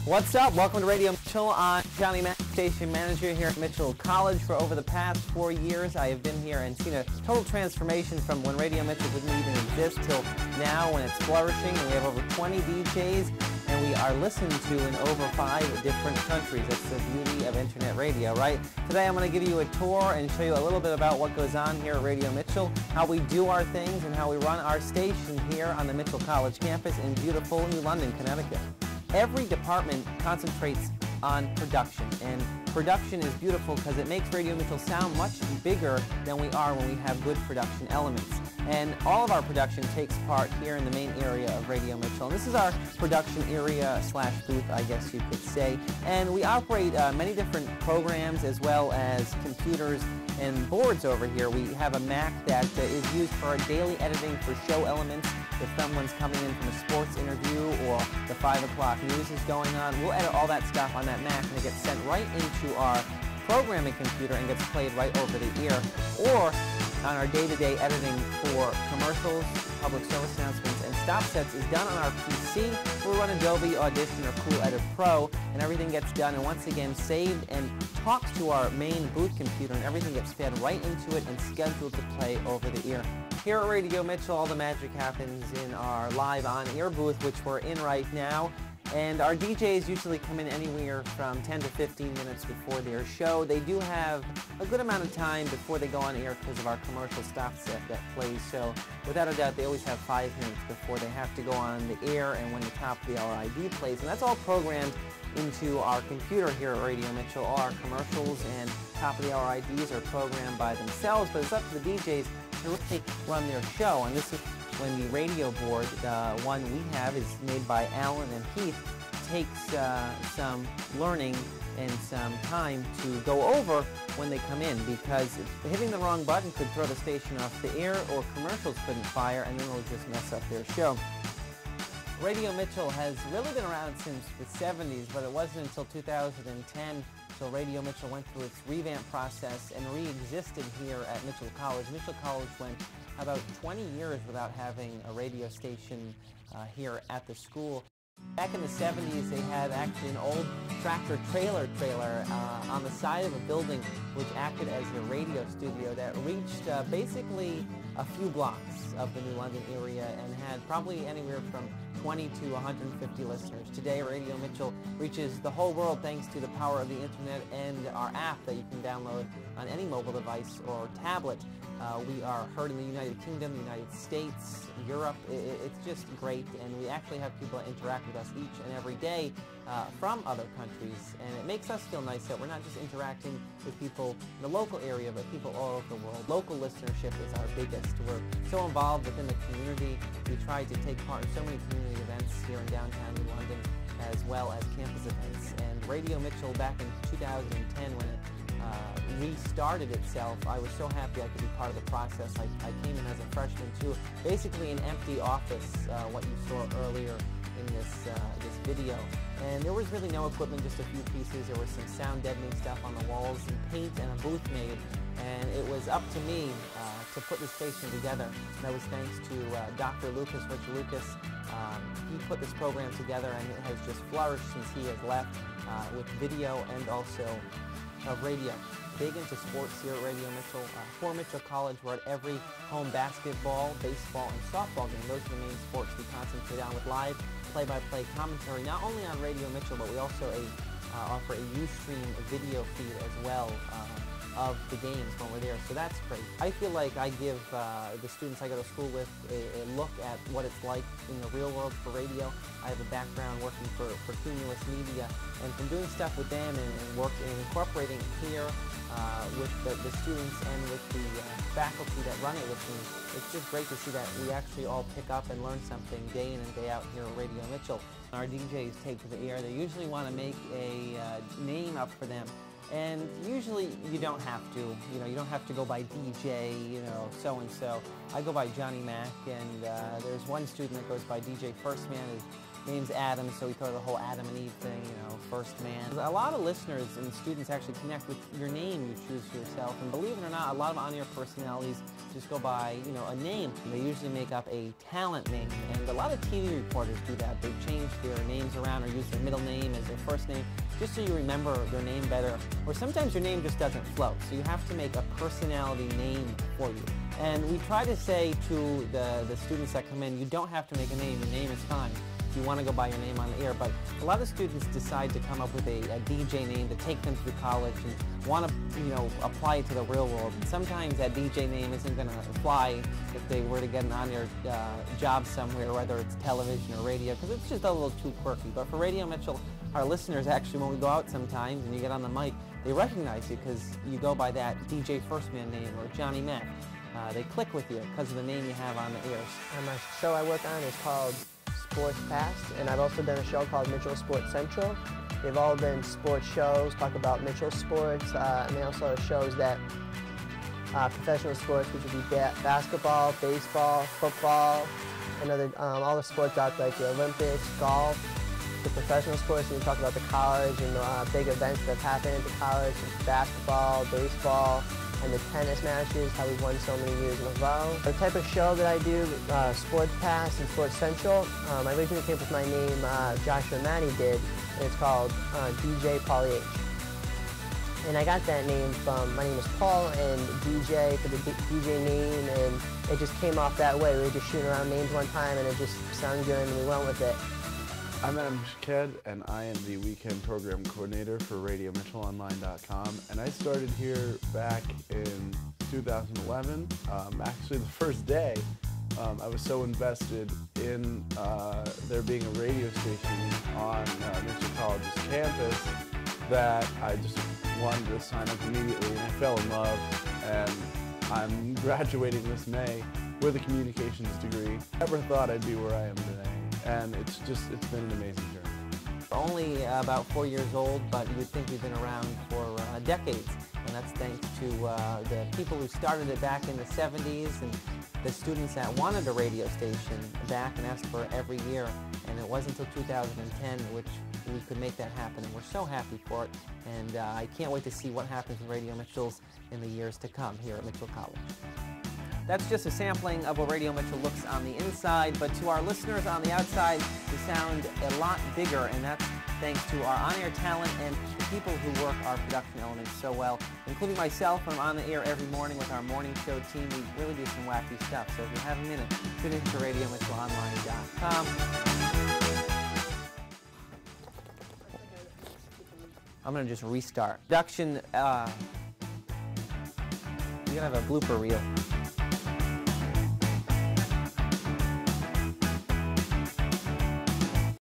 What's up? Welcome to Radio Mitchell. I'm Johnny Mack, station manager here at Mitchell College. For over the past 4 years, I have been here and seen a total transformation from when Radio Mitchell didn't even exist till now when it's flourishing. And we have over 20 DJs, and we are listened to in over 5 different countries. That's the beauty of internet radio, right? Today I'm going to give you a tour and show you a little bit about what goes on here at Radio Mitchell, how we do our things, and how we run our station here on the Mitchell College campus in beautiful New London, Connecticut. Every department concentrates on production, and production is beautiful because it makes Radio Mitchell sound much bigger than we are when we have good production elements. And all of our production takes part here in the main area of Radio Mitchell. And this is our production area slash booth, I guess you could say. And we operate many different programs as well as computers and boards over here. We have a Mac that is used for our daily editing for show elements. If someone's coming in from a sports interview or the 5 o'clock news is going on, we'll edit all that stuff on that Mac and it gets sent right into our programming computer and gets played right over the ear. Or on our day-to-day editing for commercials, public service announcements, and stop sets is done on our PC. We run Adobe Audition or Cool Edit Pro, and everything gets done and once again saved and talks to our main boot computer, and everything gets fed right into it and scheduled to play over the ear. Here at Radio Mitchell, all the magic happens in our live on-air booth, which we're in right now. And our DJs usually come in anywhere from 10 to 15 minutes before their show. They do have a good amount of time before they go on air because of our commercial stop set that plays. So without a doubt, they always have 5 minutes before they have to go on the air and when the top of the hour ID plays. And that's all programmed into our computer here at Radio Mitchell. All our commercials and top of the hour IDs are programmed by themselves, but it's up to the DJs to really run their show. And this is when the radio board, the one we have, is made by Alan and Heath, takes some learning and some time to go over when they come in, because hitting the wrong button could throw the station off the air, or commercials couldn't fire, and then it'll just mess up their show. Radio Mitchell has really been around since the 70s, but it wasn't until 2010 till Radio Mitchell went through its revamp process and re-existed here at Mitchell College. Mitchell College went about 20 years without having a radio station here at the school. Back in the 70s, they had actually an old tractor trailer on the side of a building which acted as a radio studio that reached basically a few blocks of the New London area and had probably anywhere from 20 to 150 listeners. Today, Radio Mitchell reaches the whole world thanks to the power of the internet and our app that you can download on any mobile device or tablet. We are heard in the United Kingdom, the United States, Europe. It's just great, and we actually have people that interact with us each and every day from other countries, and it makes us feel nice that we're not just interacting with people in the local area, but people all over the world. Local listenership is our biggest. We're so involved within the community. We try to take part in so many community events here in downtown New London, as well as campus events. And Radio Mitchell, back in 2010, when it restarted itself, I was so happy I could be part of the process. I came in as a freshman to basically an empty office, what you saw earlier in this video. And there was really no equipment, just a few pieces. There was some sound deadening stuff on the walls, some paint, and a booth made. And it was up to me to put this station together. And that was thanks to Dr. Lucas, Richard Lucas. He put this program together, and it has just flourished since he has left with video and also radio. Big into sports here at Radio Mitchell. For Mitchell College, we're at every home basketball, baseball, and softball game. Those are the main sports we concentrate on with live play-by-play commentary, not only on Radio Mitchell, but we also offer a Ustream video feed as well of the games when we're there, so that's great. I feel like I give the students I go to school with a look at what it's like in the real world for radio. I have a background working for Cumulus Media, and from doing stuff with them and incorporating here with the students and with the faculty that run it with me, it's just great to see that we actually all pick up and learn something day in and day out here at Radio Mitchell. Our DJs take to the air. They usually want to make a name up for them. And usually you don't have to, you don't have to go by DJ, so-and-so. I go by Johnny Mack, and there's one student that goes by DJ First Man. name's Adam, so we throw the whole Adam and Eve thing, you know, first man. A lot of listeners and students actually connect with your name you choose for yourself, and believe it or not, a lot of on-air personalities just go by, you know, a name. They usually make up a talent name, and a lot of TV reporters do that. They change their names around or use their middle name as their first name, just so you remember their name better. Or sometimes your name just doesn't flow, so you have to make a personality name for you. And we try to say to the students that come in, you don't have to make a name, your name is fine. If you want to go by your name on the air, but a lot of students decide to come up with a DJ name to take them through college and want to, you know, apply it to the real world. And sometimes that DJ name isn't going to fly if they were to get an on-air job somewhere, whether it's television or radio, because it's just a little too quirky. But for Radio Mitchell, our listeners actually, when we go out sometimes and you get on the mic, they recognize you because you go by that DJ First Man name or Johnny Mac. They click with you because of the name you have on the air. My show I work on is called Sports Past, and I've also done a show called Mitchell Sports Central. They've all been sports shows, talk about Mitchell sports, and they also have shows that professional sports, which would be basketball, baseball, football, and other, all the sports out there, like the Olympics, golf, the professional sports, and we talk about the college and the big events that have happened at the college, like basketball, baseball, and the tennis matches, how we've won so many years in a row. The type of show that I do, Sports Pass and Sports Central, I originally came up with my name, Joshua Manny did, and it's called DJ Paulie H. And I got that name from, my name is Paul, and DJ for the DJ name, and it just came off that way. We were just shooting around names one time, and it just sounded good, and we went with it. I'm Adam Shaked, and I am the weekend program coordinator for RadioMitchellOnline.com, and I started here back in 2011. Actually, the first day, I was so invested in there being a radio station on Mitchell College's campus that I just wanted to sign up immediately, and I fell in love, and I'm graduating this May with a communications degree. Never thought I'd be where I am today. And it's been an amazing journey. Only about 4 years old, but you would think we've been around for decades. And that's thanks to the people who started it back in the 70s and the students that wanted a radio station back and asked for it every year. And it wasn't until 2010 which we could make that happen, and we're so happy for it. And I can't wait to see what happens in Radio Mitchell's in the years to come here at Mitchell College. That's just a sampling of what Radio Mitchell looks on the inside, but to our listeners on the outside, we sound a lot bigger, and that's thanks to our on-air talent and the people who work our production elements so well, including myself. I'm on the air every morning with our morning show team. We really do some wacky stuff, so if you have a minute, tune in to RadioMitchellOnline.com. I'm going to just restart. Production, you gotta have a blooper reel.